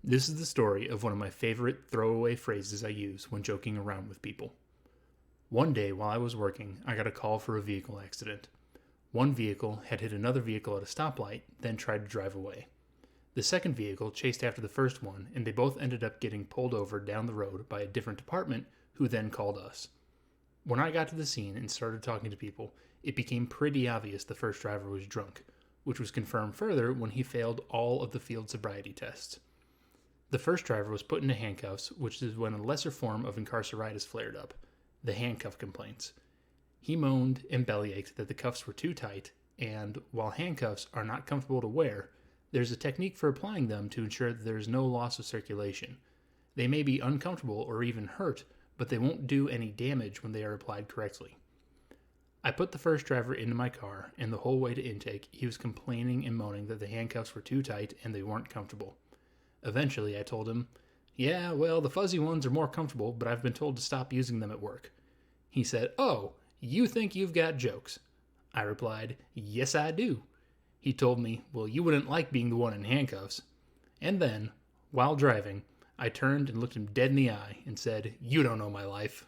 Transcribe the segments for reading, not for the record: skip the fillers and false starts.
This is the story of one of my favorite throwaway phrases I use when joking around with people. One day while I was working, I got a call for a vehicle accident. One vehicle had hit another vehicle at a stoplight, then tried to drive away. The second vehicle chased after the first one, and they both ended up getting pulled over down the road by a different department, who then called us. When I got to the scene and started talking to people, it became pretty obvious the first driver was drunk, which was confirmed further when he failed all of the field sobriety tests. The first driver was put into handcuffs, which is when a lesser form of incarceritis flared up, the handcuff complaints. He moaned and bellyached that the cuffs were too tight, and while handcuffs are not comfortable to wear, there's a technique for applying them to ensure that there is no loss of circulation. They may be uncomfortable or even hurt, but they won't do any damage when they are applied correctly. I put the first driver into my car, and the whole way to intake, he was complaining and moaning that the handcuffs were too tight and they weren't comfortable. Eventually, I told him, "Yeah, well, the fuzzy ones are more comfortable, but I've been told to stop using them at work." He said, "Oh, you think you've got jokes?" I replied, "Yes, I do." He told me, "Well, you wouldn't like being the one in handcuffs." And then, while driving, I turned and looked him dead in the eye and said, "You don't know my life."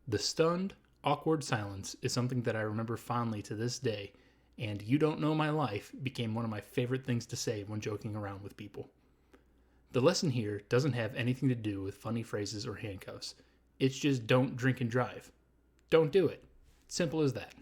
The stunned, awkward silence is something that I remember fondly to this day, and "you don't know my life" became one of my favorite things to say when joking around with people. The lesson here doesn't have anything to do with funny phrases or handcuffs. It's just don't drink and drive. Don't do it. Simple as that.